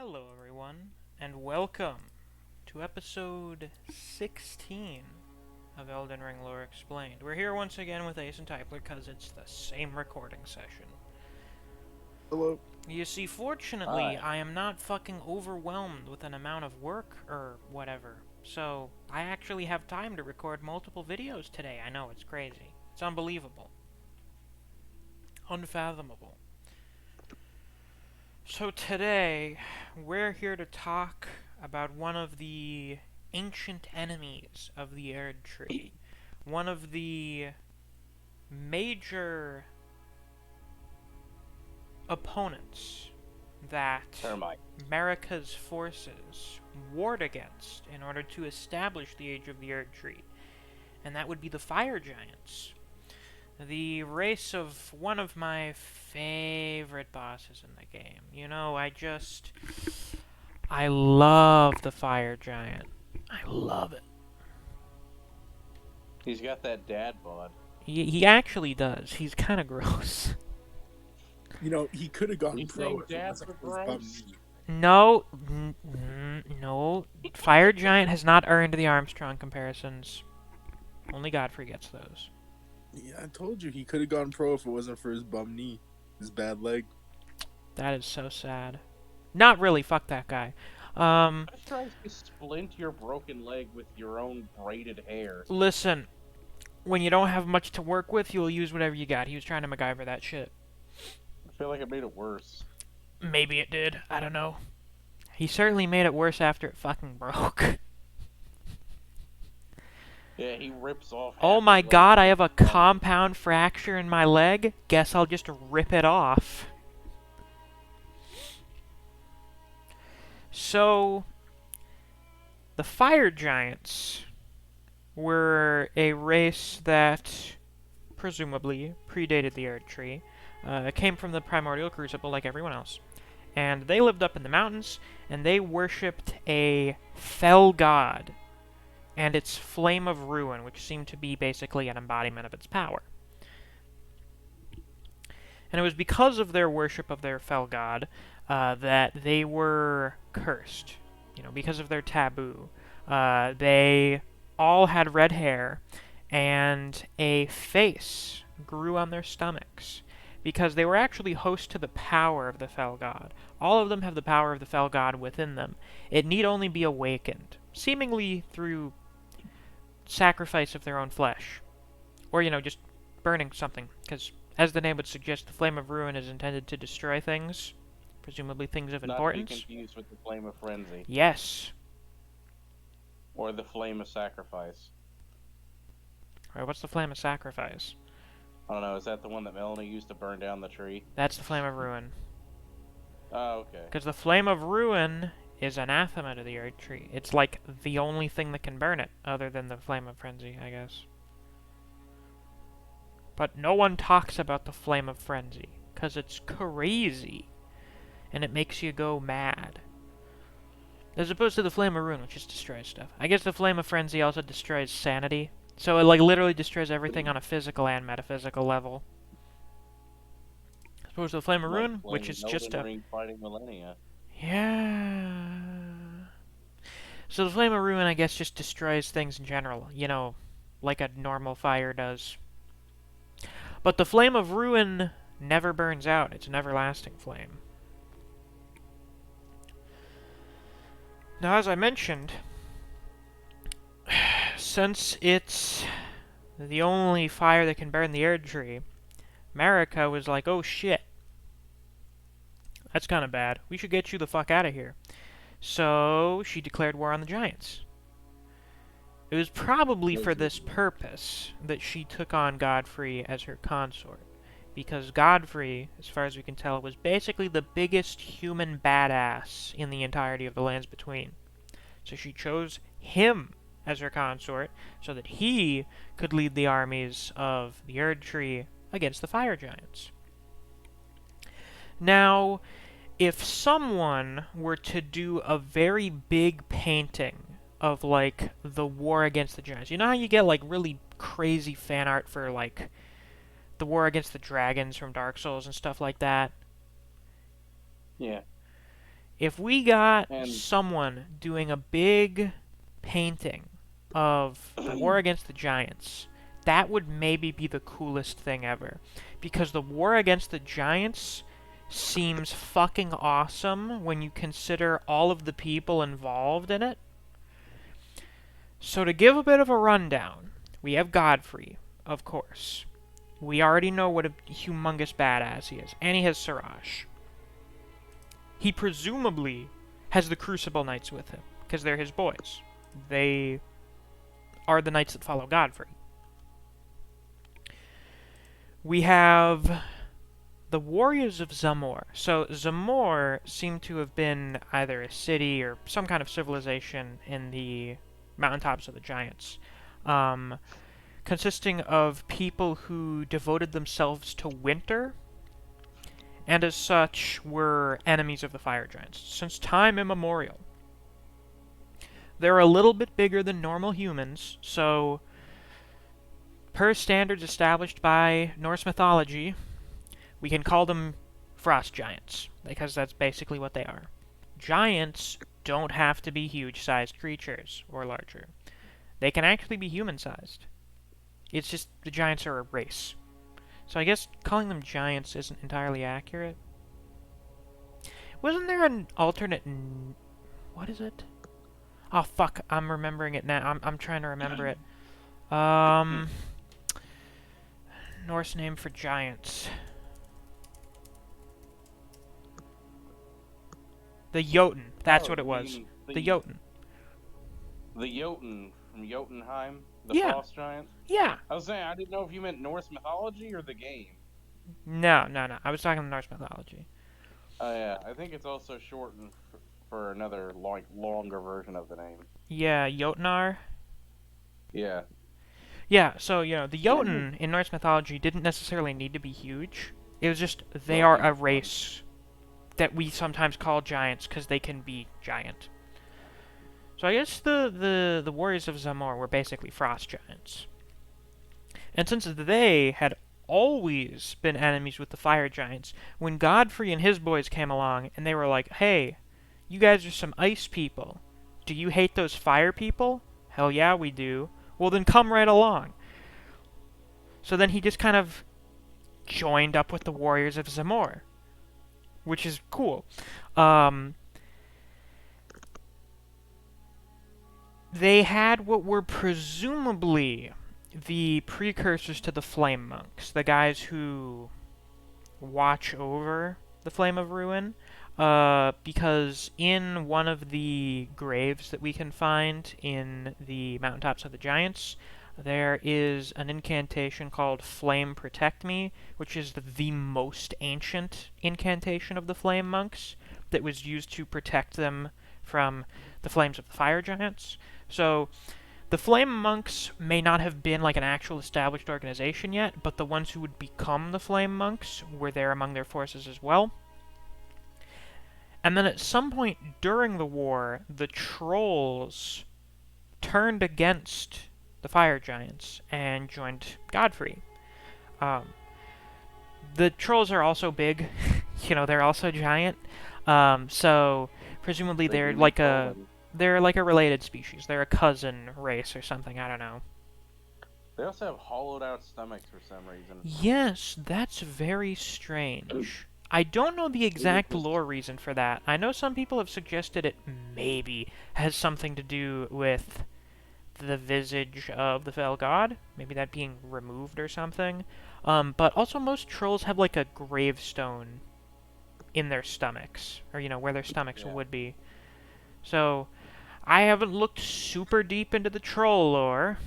Hello, everyone, and welcome to episode 16 of Elden Ring Lore Explained. We're here once again with Ace and Typler because it's the same recording session. Hello. You see, fortunately, Hi. I am not fucking overwhelmed with an amount of work or whatever, so I actually have time to record multiple videos today. I know, it's crazy. It's unbelievable. Unfathomable. So today, we're here to talk about one of the ancient enemies of the Erd Tree. One of the major opponents that Termite. Marika's forces warred against in order to establish the Age of the Erd Tree. And that would be the Fire Giants. The race of one of my favorite bosses in the game. You know, I love the Fire Giant. I love it. He's got that dad bod. He actually does. He's kind of gross. You know, he could have gone You pro think if it dads wasn't are for his bum gross? knee. No, no. Fire Giant has not earned the Armstrong comparisons. Only Godfrey gets those. Yeah, I told you he could have gone pro if it wasn't for his bum knee, his bad leg. That is so sad. Not really. Fuck that guy. I tried to splint your broken leg with your own braided hair. Listen. When you don't have much to work with, you'll use whatever you got. He was trying to MacGyver that shit. I feel like it made it worse. Maybe it did. I don't know. He certainly made it worse after it fucking broke. Yeah, he rips off. Oh half my his leg god, I have a with one- compound fracture in my leg. Guess I'll just rip it off. So, the Fire Giants were a race that presumably predated the Erd Tree. It came from the Primordial Crucible like everyone else. And they lived up in the mountains, and they worshipped a fell god and its flame of ruin, which seemed to be basically an embodiment of its power. And it was because of their worship of their fell god that they were cursed. You know, because of their taboo. They all had red hair, and a face grew on their stomachs. Because they were actually host to the power of the fell god. All of them have the power of the fell god within them. It need only be awakened, seemingly through sacrifice of their own flesh. Or, you know, just burning something. Because, as the name would suggest, the Flame of Ruin is intended to destroy things. Presumably things of Not to be importance. confused with the flame of frenzy Yes. or the flame of sacrifice. Alright, what's the Flame of Sacrifice? I don't know. Is that the one that Melanie used to burn down the tree? That's the Flame of Ruin. Oh, okay. Because the Flame of Ruin is anathema to the Erd Tree. It's like the only thing that can burn it, other than the Flame of Frenzy, I guess. But no one talks about the Flame of Frenzy, because it's crazy, and it makes you go mad. As opposed to the Flame of Ruin, which just destroys stuff. I guess the Flame of Frenzy also destroys sanity, so it like literally destroys everything on a physical and metaphysical level. As opposed to the Flame of Like Ruin, flame which is of just Elden a... Ring fighting millennia. Yeah. So the Flame of Ruin, I guess, just destroys things in general. You know, like a normal fire does. But the Flame of Ruin never burns out. It's an everlasting flame. Now, as I mentioned, since it's the only fire that can burn the Erd Tree, Marika was like, oh shit. That's kind of bad. We should get you the fuck out of here. So she declared war on the Giants. It was probably for this purpose that she took on Godfrey as her consort. Because Godfrey, as far as we can tell, was basically the biggest human badass in the entirety of the Lands Between. So she chose him as her consort so that he could lead the armies of the Erd Tree against the Fire Giants. Now, if someone were to do a very big painting of, like, the war against the Giants, you know how you get, like, really crazy fan art for, like, the war against the dragons from Dark Souls and stuff like that? Yeah. If we got And someone doing a big painting of the war against the giants, that would maybe be the coolest thing ever. Because the war against the giants seems fucking awesome when you consider all of the people involved in it. So to give a bit of a rundown, we have Godfrey, of course. We already know what a humongous badass he is, and he has Siraj. He presumably has the Crucible Knights with him, because they're his boys. They are the knights that follow Godfrey. We have the Warriors of Zamor. So Zamor seem to have been either a city or some kind of civilization in the mountaintops of the giants, consisting of people who devoted themselves to winter, and as such were enemies of the fire giants since time immemorial. They're a little bit bigger than normal humans, so per standards established by Norse mythology, we can call them frost giants, because that's basically what they are. Giants don't have to be huge-sized creatures or larger. They can actually be human-sized. It's just the giants are a race. So I guess calling them giants isn't entirely accurate. Wasn't there an alternate... What is it? Oh, fuck. I'm remembering it now. I'm trying to remember it. Norse name for giants. The Jotun. That's what it was. The Jotun. The Jotun from Jotunheim? The Yeah. Frost Giant? Yeah. I was saying, I didn't know if you meant Norse mythology or the game. No. I was talking Norse mythology. Oh, yeah. I think it's also shortened for another, longer version of the name. Yeah, Jotnar. Yeah. Yeah, so, the Jotun in Norse mythology didn't necessarily need to be huge. It was just, they are a race that we sometimes call giants because they can be giant. So I guess the Warriors of Zamor were basically frost giants. And since they had always been enemies with the fire giants, when Godfrey and his boys came along and they were like, hey, you guys are some ice people. Do you hate those fire people? Hell yeah, we do. Well, then come right along. So then he just kind of joined up with the Warriors of Zamor, which is cool. They had what were presumably the precursors to the Flame Monks, the guys who watch over the Flame of Ruin, because in one of the graves that we can find in the Mountaintops of the Giants, there is an incantation called Flame Protect Me, which is the most ancient incantation of the Flame Monks that was used to protect them from the flames of the fire giants. So the Flame Monks may not have been like an actual established organization yet, but the ones who would become the Flame Monks were there among their forces as well. And then at some point during the war, the trolls turned against the fire giants and joined Godfrey. The trolls are also big. They're also giant. So presumably they're like a related species. They're a cousin race or something. I don't know. They also have hollowed out stomachs for some reason. Yes, that's very strange. I don't know the exact lore reason for that. I know some people have suggested it maybe has something to do with the visage of the fell god. Maybe that being removed or something. But also most trolls have like a gravestone in their stomachs. Or, where their stomachs would be. So, I haven't looked super deep into the troll lore.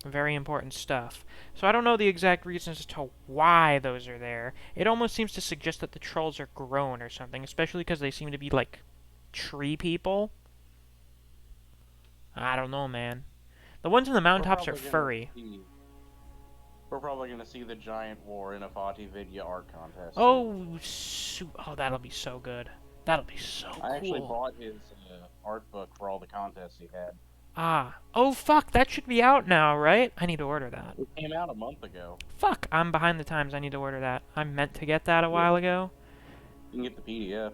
Very important stuff. So I don't know the exact reasons as to why those are there. It almost seems to suggest that the trolls are grown or something, especially because they seem to be, like, tree people. I don't know, man. The ones in the mountaintops are furry. We're probably going to see the giant war in a Fati Vidya art contest. Oh, that'll be so good. That'll be so cool. I actually bought his art book for all the contests he had. Oh fuck, that should be out now, right? I need to order that. It came out a month ago. Fuck, I'm behind the times, I need to order that. I meant to get that a while ago. You can get the PDF.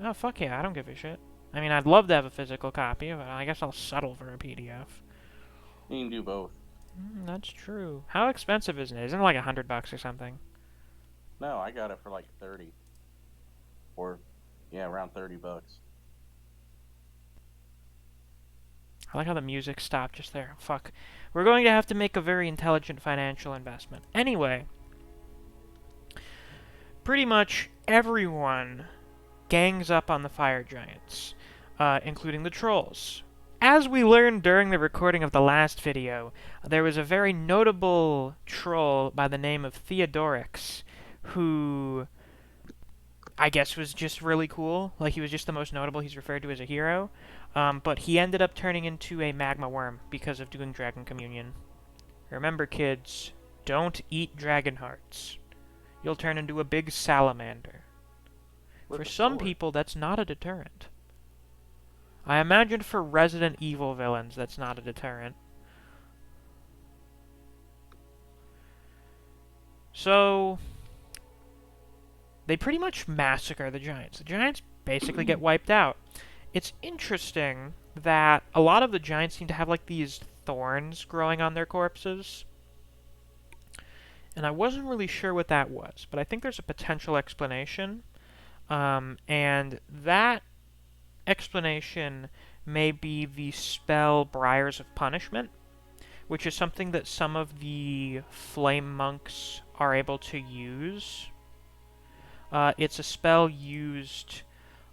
Oh, fuck yeah, I don't give a shit. I mean, I'd love to have a physical copy, but I guess I'll settle for a PDF. You can do both. That's true. How expensive is it? Isn't it like $100 or something? No, I got it for like 30. Or, yeah, around $30. I like how the music stopped just there. Fuck. We're going to have to make a very intelligent financial investment. Anyway, pretty much everyone gangs up on the fire giants, including the trolls. As we learned during the recording of the last video, there was a very notable troll by the name of Theodorix, who I guess was just really cool. Like, he was just the most notable. He's referred to as a hero. But he ended up turning into a magma worm because of doing Dragon Communion. Remember, kids, don't eat dragon hearts. You'll turn into a big salamander. With For a some sword. people, that's not a deterrent. I imagine for Resident Evil villains, that's not a deterrent. So, they pretty much massacre the giants. The giants basically get wiped out. It's interesting that a lot of the giants seem to have like these thorns growing on their corpses. And I wasn't really sure what that was, but I think there's a potential explanation. And that explanation may be the spell Breyers of Punishment, which is something that some of the flame monks are able to use. It's a spell used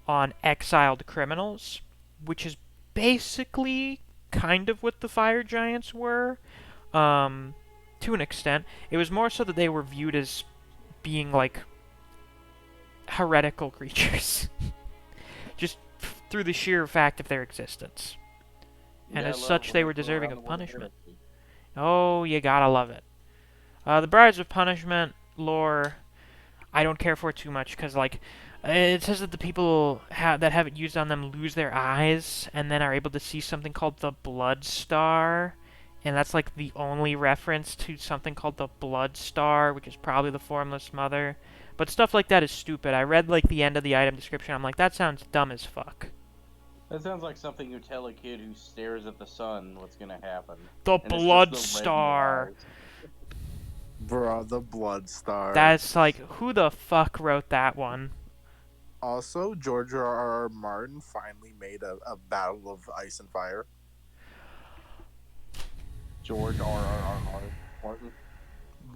on exiled criminals, which is basically kind of what the fire giants were, to an extent. It was more so that they were viewed as being like heretical creatures, just through the sheer fact of their existence. And Yeah, as I love such, when they they were throw deserving around of the word punishment. heresy. Oh, you gotta love it. The Bribes of Punishment lore, I don't care for too much, because, like, it says that the people that have it used on them lose their eyes, and then are able to see something called the Blood Star, and that's, like, the only reference to something called the Blood Star, which is probably the Formless Mother. But stuff like that is stupid. I read, like, the end of the item description, I'm like, that sounds dumb as fuck. That sounds like something you tell a kid who stares at the sun what's gonna happen. The And it's just Blood the red in their Star! eyes. Bro, the Blood Star. That's, like, who the fuck wrote that one? Also, George R. R. Martin finally made a Battle of Ice and Fire. George R. Martin.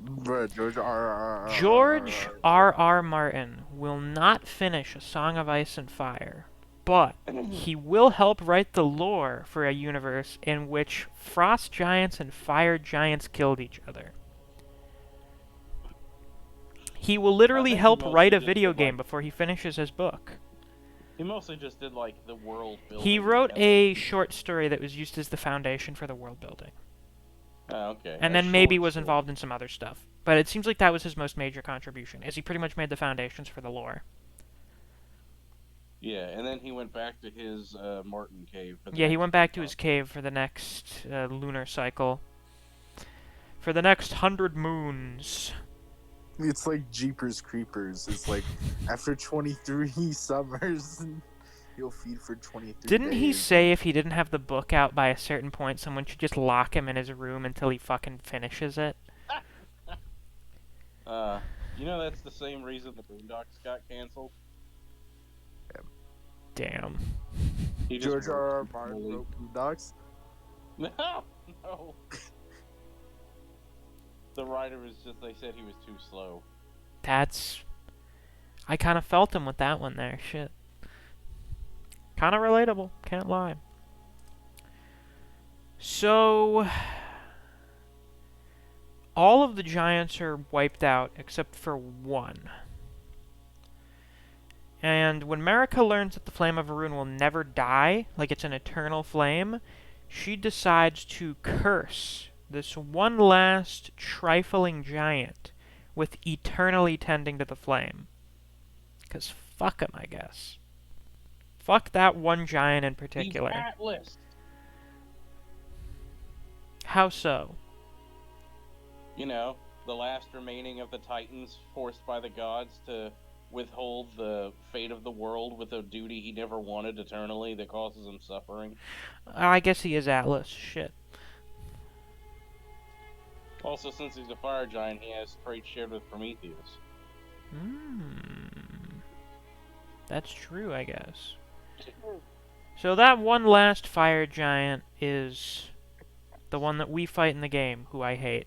Bro, George R. R. George R. Martin will not finish A Song of Ice and Fire, but he will help write the lore for a universe in which frost giants and fire giants killed each other. He will literally think he help mostly write a just video did, game like- before he finishes his book. He mostly just did like the world building. He wrote and a short story that was used as the foundation for the world building, Oh, okay. and A then maybe short was story. involved in some other stuff. But it seems like that was his most major contribution, as he pretty much made the foundations for the lore. Yeah, and then he went back to his Martin cave. For the Yeah, he next went back to month. his cave for the next lunar cycle. For the next 100 moons. It's like Jeepers Creepers. It's like after 23 summers, you'll feed for 23 Didn't he days. say if he didn't have the book out by a certain point, someone should just lock him in his room until he fucking finishes it? You know that's the same reason the Boondocks got canceled. Damn. He just George R. R. worked Martin fully. wrote Boondocks. No. The writer was just, they said he was too slow. That's... I kind of felt him with that one there, shit. Kind of relatable, can't lie. So... all of the giants are wiped out except for one. And when Marika learns that the Flame of Arun will never die, like it's an eternal flame, she decides to curse this one last trifling giant with eternally tending to the flame. 'Cause fuck him, I guess. Fuck that one giant in particular. He's Atlas. How so? You know, the last remaining of the Titans forced by the gods to withhold the fate of the world with a duty he never wanted eternally that causes him suffering. I guess he is Atlas. Shit. Also, since he's a fire giant, he has traits shared with Prometheus. That's true, I guess. So that one last fire giant is the one that we fight in the game, who I hate.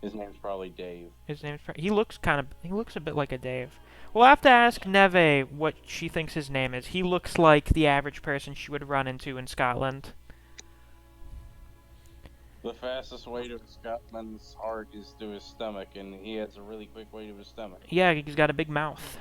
His name's probably Dave. His name's he looks a bit like a Dave. We'll have to ask Neve what she thinks his name is. He looks like the average person she would run into in Scotland. The fastest way to Scotland's heart is to his stomach, and he has a really quick way to his stomach. Yeah, he's got a big mouth.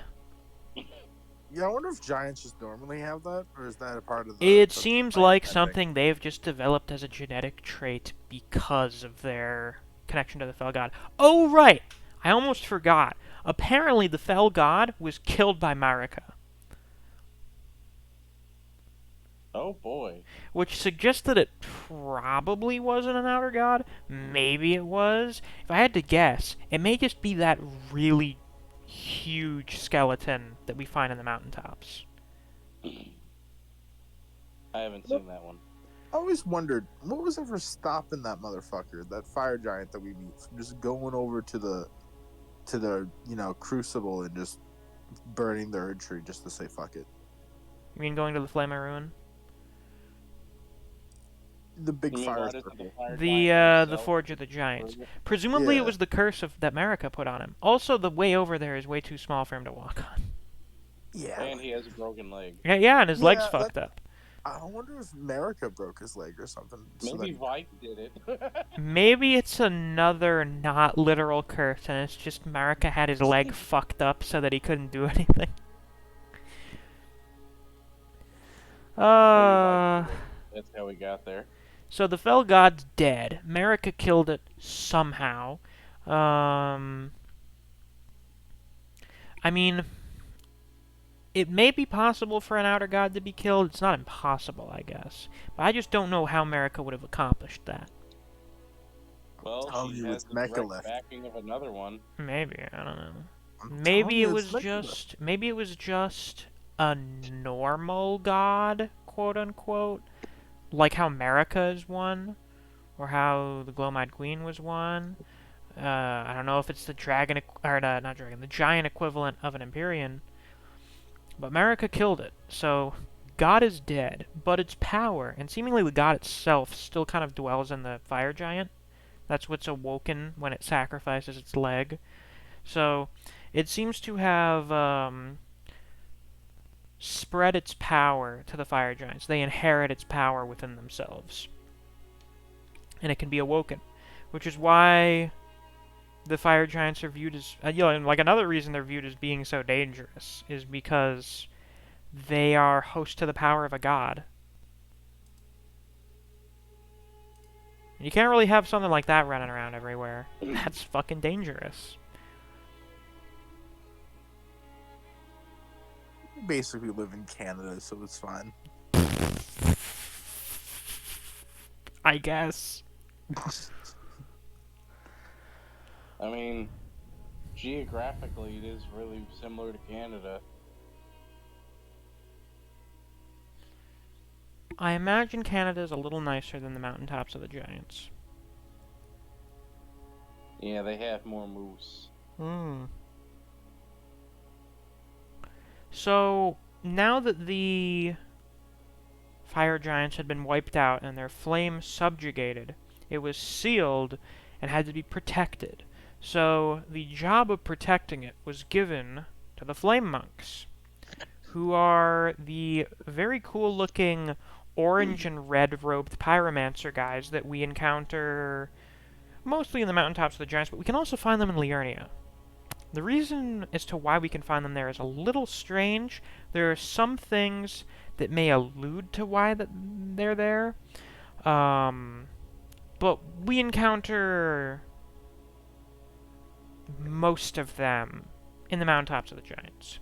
Yeah, I wonder if giants just normally have that, or is that a part of the... It the seems giant like ending? something they've just developed as a genetic trait because of their connection to the Fell God. Oh, right! I almost forgot. Apparently, the Fell God was killed by Marika, Oh boy. which suggests that it probably wasn't an outer god. Maybe it was. If I had to guess, it may just be that really huge skeleton that we find in the mountaintops. I haven't seen that one. I always wondered, what was ever stopping that motherfucker, that fire giant that we meet, from just going over to the crucible and just burning the Erd tree just to say fuck it? You mean going to the Flame of Ruin? The big You mean fire why doesn't circle. fire The giant the himself Forge of the Giants. burn it? Presumably Yeah. it was the curse that Marika put on him. Also, the way over there is way too small for him to walk on. Yeah. And he has a broken leg. Yeah, and his leg's Yeah, fucked up. I wonder if Marika broke his leg or something. Maybe Vike did it. Maybe it's another not literal curse, and it's just Marika had his leg fucked up so that he couldn't do anything. That's how we got there. So the Fell God's dead. Marika killed it somehow. I mean, it may be possible for an outer god to be killed. It's not impossible, I guess. But I just don't know how Marika would have accomplished that. Well, telling she you, has it's the direct Mechalith. backing of another one. Maybe, I don't know. I'm Maybe it telling you, was it's Mechalith. maybe it was just a normal god, quote unquote, like how Marika is one, or how the Glow-Eyed Queen was one. I don't know if it's the dragon, not dragon, the giant equivalent of an Empyrean. But Marika killed it, so God is dead, but its power, and seemingly the god itself, still kind of dwells in the fire giant. That's what's awoken when it sacrifices its leg. So, it seems to have spread its power to the fire giants. They inherit its power within themselves. And it can be awoken. Which is why the fire giants are viewed as... and like another reason they're viewed as being so dangerous is because they are host to the power of a god. You can't really have something like that running around everywhere. That's fucking dangerous. We basically live in Canada, so it's fine. I guess. I mean, geographically, it is really similar to Canada. I imagine Canada is a little nicer than the mountaintops of the Giants. Yeah, they have more moose. So, now that the fire giants had been wiped out and their flame subjugated, it was sealed and had to be protected. So, the job of protecting it was given to the flame monks, who are the very cool-looking orange and red-robed pyromancer guys that we encounter mostly in the mountaintops of the giants, but we can also find them in Liurnia. The reason as to why we can find them there is a little strange. There are some things that may allude to why they're there, but we encounter most of them in the mountaintops of the giants.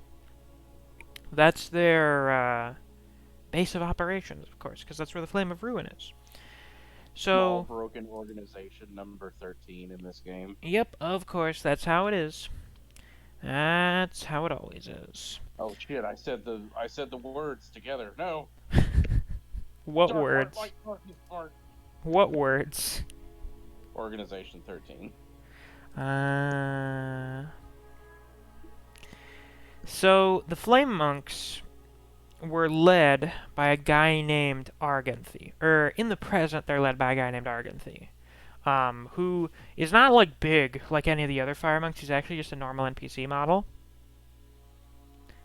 That's their base of operations, of course, because that's where the Flame of Ruin is. Small So, broken organization number 13 in this game. yep, of course, that's how it is. That's how it always is. Oh shit! I said the words together. No, What dark heart, words? light darkness heart. What words? Organization 13. Uh, so the Flame Monks were led by a guy named Arganthy. In the present, they're led by a guy named Arganthy. Who is not, like, big like any of the other Fire Monks. He's actually just a normal NPC model,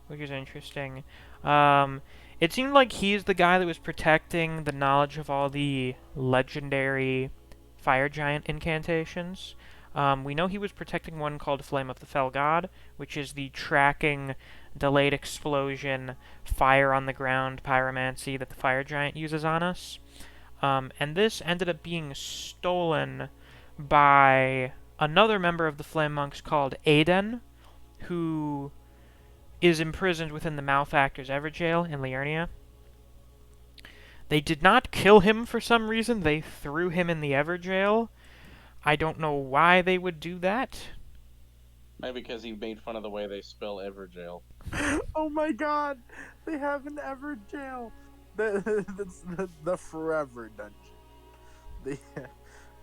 which is interesting. It seemed like he's the guy that was protecting the knowledge of all the legendary fire giant incantations. We know he was protecting one called Flame of the Fell God, which is the tracking, delayed explosion, fire on the ground pyromancy that the fire giant uses on us. And this ended up being stolen by another member of the Flame Monks called Elden, who is imprisoned within the Malefactor's Everjail in Liurnia. They did not kill him for some reason. They threw him in the Everjail. I don't know why they would do that. Maybe because he made fun of the way they spell Everjail. Oh my god, they have an ever jail. That's the forever dungeon.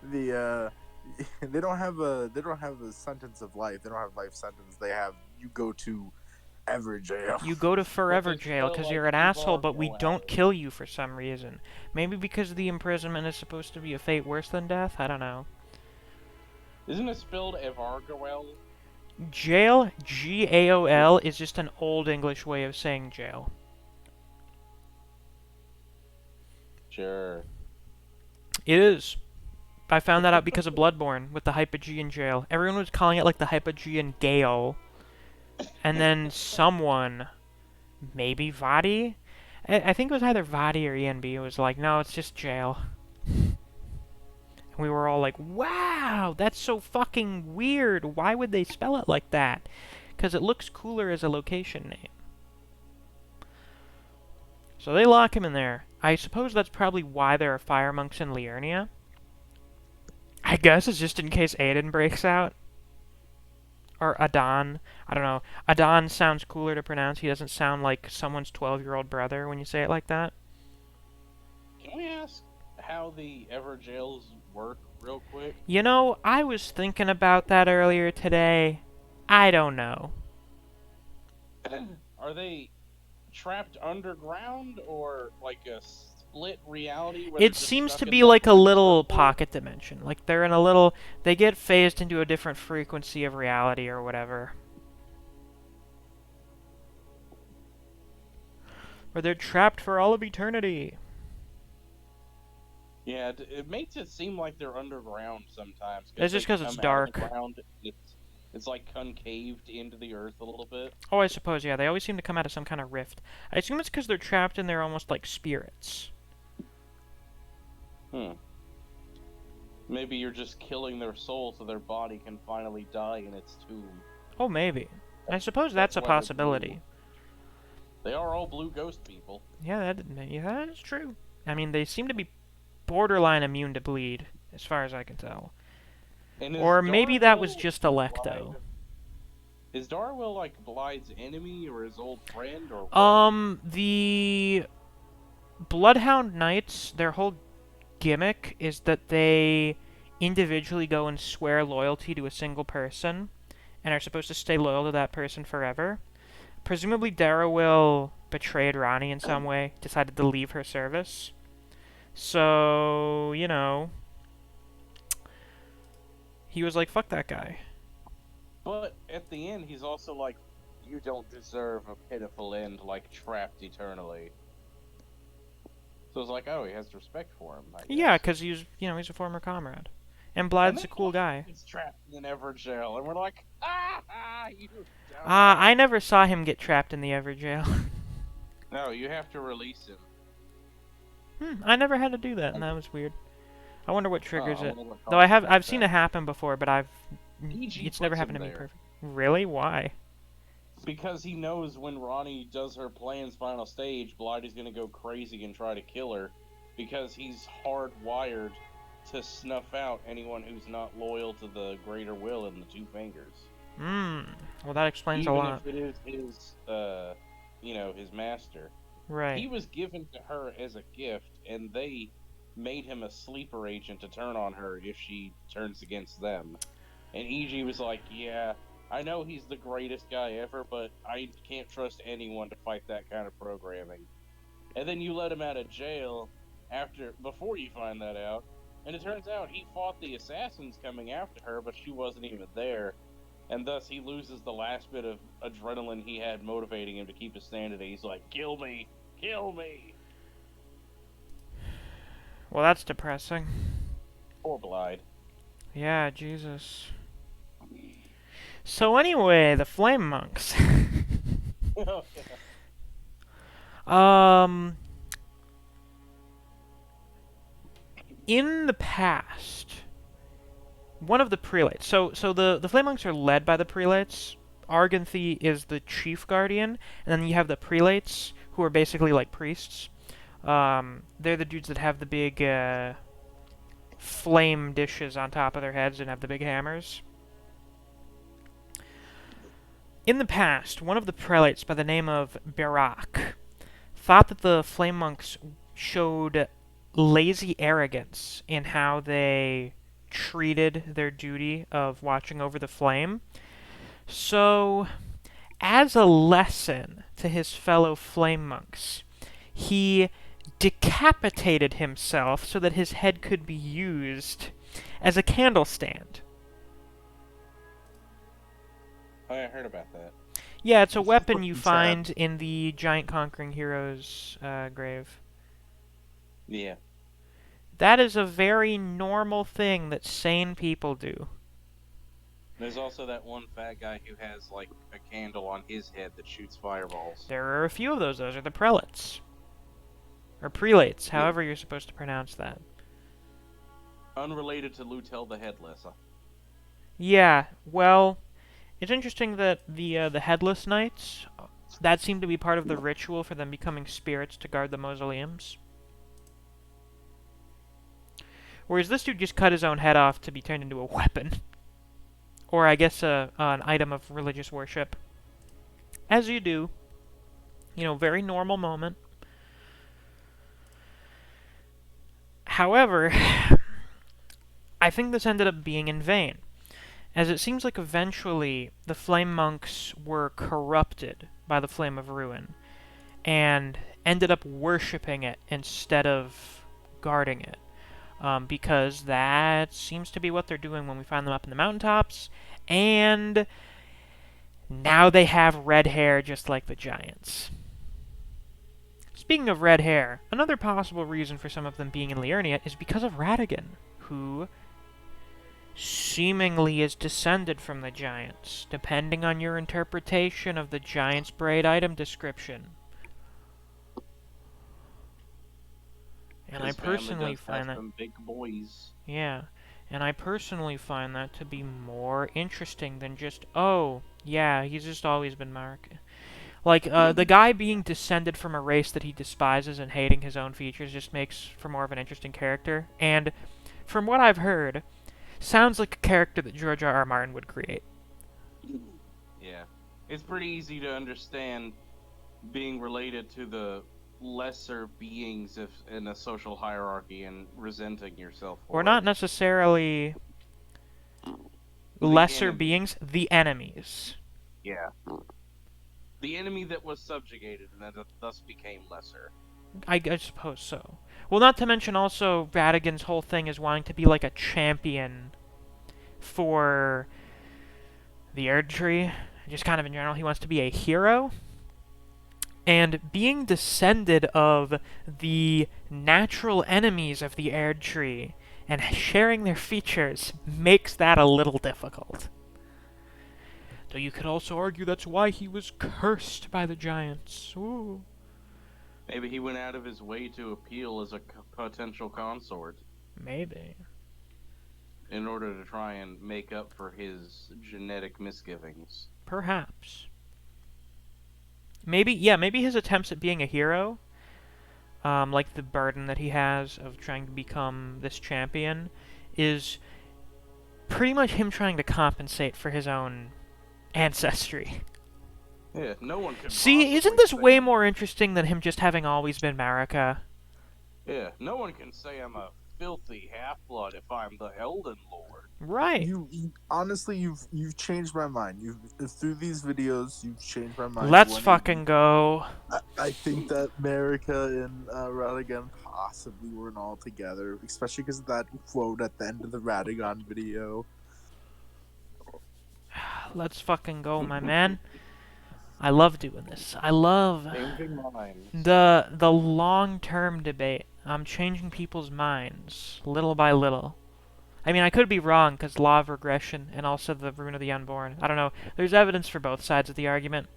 The they don't have a sentence of life. They don't have life sentence. They have you go to ever jail. You go to Forever they Jail spell because like you're an Evar asshole, but we Noel. don't kill you for some reason. Maybe because the imprisonment is supposed to be a fate worse than death? I don't know. Isn't it spelled Evargoel? Jail, G-A-O-L, is just an old English way of saying jail. Sure. It is. I found that out because of Bloodborne with the Hypogean jail. Everyone was calling it like the Hypogean Gale. And then someone, maybe Vadi? I think it was either Vadi or ENB, was like, no, it's just jail. And we were all like, wow, that's so fucking weird. Why would they spell it like that? Because it looks cooler as a location name. So they lock him in there. I suppose that's probably why there are fire monks in Liurnia. I guess it's just in case Aiden breaks out. Or Adon. I don't know. Adon sounds cooler to pronounce. He doesn't sound like someone's 12-year-old brother when you say it like that. Can we ask how the Everjails work real quick? You know, I was thinking about that earlier today. I don't know. Are they trapped underground or like a split reality? Where It they're just seems stuck to in be that like a one little circle? pocket dimension. Like they're in a little... They get phased into a different frequency of reality or whatever. Or they're trapped for all of eternity. Yeah, it makes it seem like they're underground sometimes. It's just they 'cause it's come out of the dark. ground, it's like concaved into the earth a little bit. Oh, I suppose, yeah. They always seem to come out of some kind of rift. I assume it's because they're trapped and they're almost like spirits. Maybe you're just killing their soul so their body can finally die in its tomb. Oh, maybe. I suppose that's a why they're possibility. They are all blue ghost people. Yeah, that is true. I mean, they seem to be borderline immune to bleed, as far as I can tell. And Or maybe that was Darwell just Electo. Is Darwell like Blythe's enemy or his old friend or what? The Bloodhound Knights, their whole gimmick is that they individually go and swear loyalty to a single person and are supposed to stay loyal to that person forever. Presumably Darrowell betrayed Ronnie in some way, decided to leave her service. So, you know, he was like, fuck that guy. But at the end, he's also like, you don't deserve a pitiful end, like trapped eternally. So it's like, oh, he has respect for him. I guess. Yeah, because he's a former comrade. And And Blythe's then a cool guy. He's trapped in an Everjail, and we're like, you dumb. I never saw him get trapped in the Everjail. No, you have to release him. I never had to do that, and that was weird. I wonder what triggers I it. wonder what Though causes I've seen that. it happen before, but PG it's never puts happened him to me there. perfect. Really? Why? Because he knows when Ronnie does her plan's final stage, Blighty's gonna go crazy and try to kill her, because he's hardwired to snuff out anyone who's not loyal to the greater will and the two fingers. Hmm. Well, that explains a even if lot. it is his, his master. Right. He was given to her as a gift, and they made him a sleeper agent to turn on her if she turns against them. And EG was like, "Yeah, I know he's the greatest guy ever, but I can't trust anyone to fight that kind of programming." And then you let him out of jail before you find that out, and it turns out he fought the assassins coming after her, but she wasn't even there, and thus he loses the last bit of adrenaline he had motivating him to keep his sanity. He's like, "Kill me, kill me." Well, that's depressing. Poor Blyde. Yeah, Jesus. So anyway, the Flame Monks. Oh, yeah. um, in the past, one of the prelates. So the Flame Monks are led by the prelates. Arganthy is the chief guardian, and then you have the prelates, who are basically like priests. They're the dudes that have the big flame dishes on top of their heads and have the big hammers. In the past, one of the prelates by the name of Barak thought that the Flame Monks showed lazy arrogance in how they treated their duty of watching over the flame. So, as a lesson to his fellow Flame Monks, he decapitated himself so that his head could be used as a candle stand. Oh, yeah, I heard about that. Yeah, it's a weapon you Sad. find in the Giant Conquering Hero's grave. Yeah. That is a very normal thing that sane people do. There's also that one fat guy who has, like, a candle on his head that shoots fireballs. There are a few of those. Those are the prelates. Or prelates, Yeah. however you're supposed to pronounce that. Unrelated to Lutel the Headless. Yeah, well, it's interesting that the Headless Knights, that seemed to be part of the ritual for them becoming spirits to guard the mausoleums. Whereas this dude just cut his own head off to be turned into a weapon. Or I guess an item of religious worship. As you do. You know, very normal moment. However, I think this ended up being in vain, as it seems like eventually the Flame Monks were corrupted by the Flame of Ruin, and ended up worshipping it instead of guarding it. Because that seems to be what they're doing when we find them up in the mountaintops, and now they have red hair just like the giants. Speaking of red hair, another possible reason for some of them being in Liurnia is because of Radagon, who seemingly is descended from the giants, depending on your interpretation of the giant's braid item description. And I His family personally does find have that, some big boys. yeah, and I personally find that to be more interesting than just, oh, yeah, he's just always been Mark. Like, the guy being descended from a race that he despises and hating his own features just makes for more of an interesting character. And from what I've heard, sounds like a character that George R. R. Martin would create. Yeah. It's pretty easy to understand being related to the lesser beings in a social hierarchy and resenting yourself for Or not it. necessarily The lesser enemy. beings, the enemies. Yeah. The enemy that was subjugated and that thus became lesser. I suppose so. Well, not to mention also Radagon's whole thing is wanting to be like a champion for the Erd Tree. Just kind of in general, he wants to be a hero. And being descended of the natural enemies of the Erd Tree and sharing their features makes that a little difficult. Though you could also argue that's why he was cursed by the giants. Ooh. Maybe he went out of his way to appeal as a potential consort Maybe. in order to try and make up for his genetic misgivings. Perhaps. Maybe his attempts at being a hero, like the burden that he has of trying to become this champion, is pretty much him trying to compensate for his own ancestry. Yeah, no one could See, isn't possibly this say way more interesting than him just having always been Marika? Yeah, no one can say I'm a filthy half-blood if I'm the Elden Lord. Right. You honestly, you've changed my mind. You've through these videos, you've changed my mind. Let's 180. fucking go. I think that America and Radagon possibly weren't all together, especially because of that quote at the end of the Radagon video. Let's fucking go, my man. I love doing this. I love Changing minds. the long-term debate. I'm changing people's minds little by little. I mean, I could be wrong because law of regression and also the rune of the unborn. I don't know. There's evidence for both sides of the argument.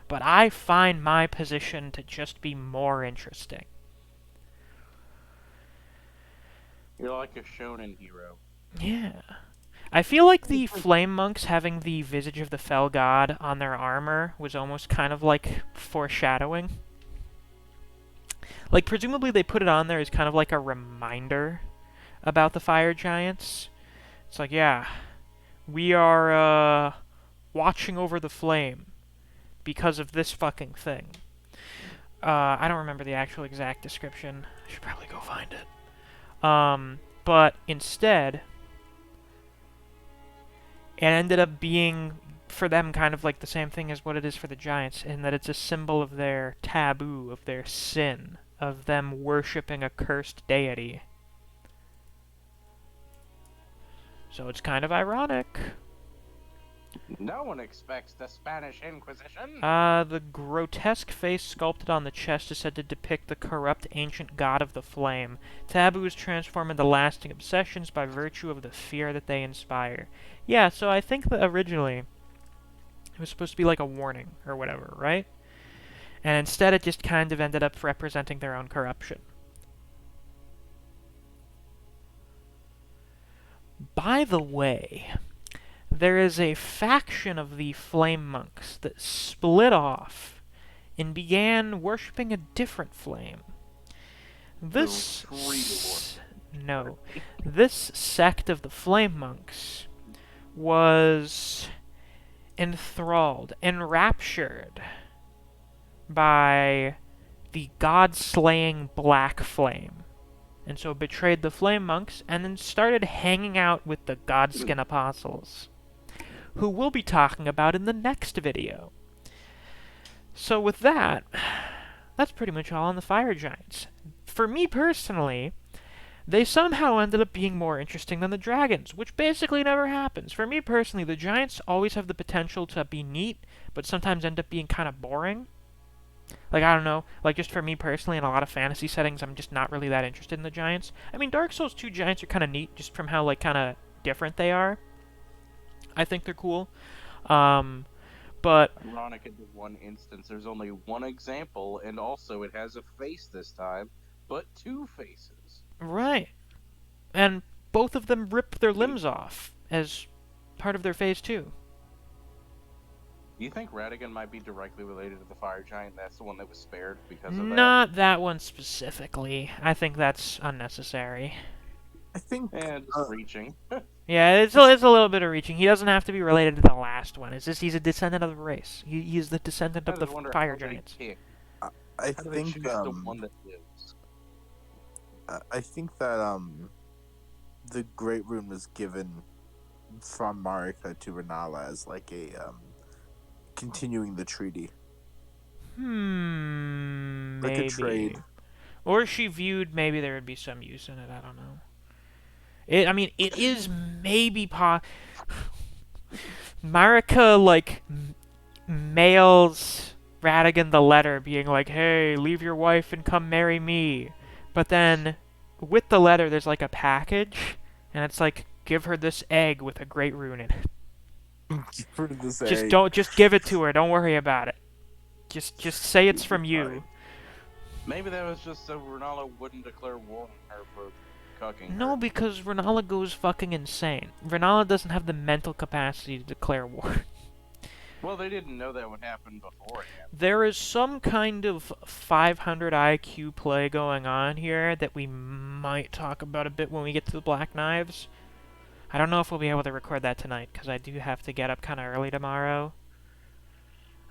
But I find my position to just be more interesting. You're like a shonen hero. Yeah. I feel like the flame monks having the visage of the fell god on their armor was almost kind of like foreshadowing. Like, presumably they put it on there as kind of like a reminder about the fire giants. It's like, yeah, we are, watching over the flame because of this fucking thing. I don't remember the actual exact description. I should probably go find it. But instead, it ended up being, for them, kind of like the same thing as what it is for the giants, in that it's a symbol of their taboo, of their sin, of them worshipping a cursed deity. So it's kind of ironic. No one expects the Spanish Inquisition. The grotesque face sculpted on the chest is said to depict the corrupt ancient god of the flame. Taboos transform into lasting obsessions by virtue of the fear that they inspire. Yeah, so I think that originally it was supposed to be like a warning or whatever, right? And instead it just kind of ended up representing their own corruption. By the way, there is a faction of the flame monks that split off and began worshipping a different flame. This sect of the flame monks was enthralled, enraptured by the god-slaying black flame, and so betrayed the flame monks and then started hanging out with the godskin apostles, who we'll be talking about in the next video. So with that, that's pretty much all on the fire giants. For me personally, they somehow ended up being more interesting than the dragons, which basically never happens. For me personally, the giants always have the potential to be neat, but sometimes end up being kind of boring. Like, I don't know, like just for me personally, in a lot of fantasy settings, I'm just not really that interested in the giants. I mean, Dark Souls 2 giants are kind of neat, just from how, like, kind of different they are. I think they're cool. But Ironic in the one instance, there's only one example, and also it has a face this time, but two faces. right. And both of them rip their limbs off as part of their phase 2. Do you think Radagon might be directly related to the fire giant? That's the one that was spared because of that? Not that one specifically. I think that's unnecessary. I think And reaching. Yeah, it's a little bit of reaching. He doesn't have to be related to the last one. It's just he's a descendant of the race. He's the descendant of the fire giants. I How do they think choose the one that lives? I think that the Great Rune was given from Marika to Renala as like a continuing the treaty. Like Maybe. a trade. Or she viewed maybe there would be some use in it. I don't know. It is maybe Marika, like, mails Radagon the letter being like, hey, leave your wife and come marry me. But then, with the letter, there's like a package, and it's like, give her this egg with a great rune in it. Just give it to her. Don't worry about it. Just say it's from you. Maybe that was just so Renala wouldn't declare war on her for cucking her. No, because Renala goes fucking insane. Renala doesn't have the mental capacity to declare war. Well, they didn't know that would happen beforehand. There is some kind of 500 IQ play going on here that we might talk about a bit when we get to the Black Knives. I don't know if we'll be able to record that tonight, because I do have to get up kind of early tomorrow.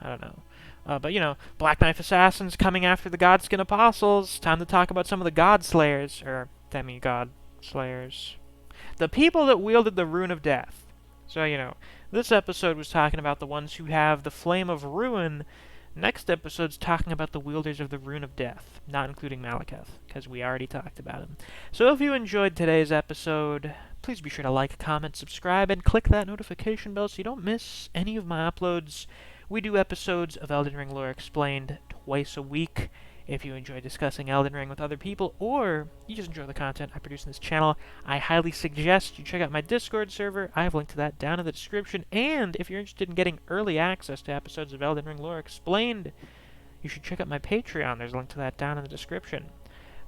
I don't know. But, Black Knife Assassins coming after the Godskin Apostles. Time to talk about some of the God Slayers, or Demigod Slayers. The people that wielded the Rune of Death. So, this episode was talking about the ones who have the Flame of Ruin. Next episode's talking about the wielders of the Rune of Death, not including Malekith, because we already talked about him. So if you enjoyed today's episode, please be sure to like, comment, subscribe, and click that notification bell so you don't miss any of my uploads. We do episodes of Elden Ring Lore Explained twice a week. If you enjoy discussing Elden Ring with other people, or you just enjoy the content I produce in this channel, I highly suggest you check out my Discord server. I have linked to that down in the description. And if you're interested in getting early access to episodes of Elden Ring Lore Explained, you should check out my Patreon. There's a link to that down in the description.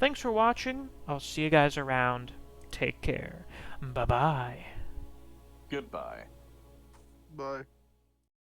Thanks for watching. I'll see you guys around. Take care. Bye-bye. Goodbye. Bye.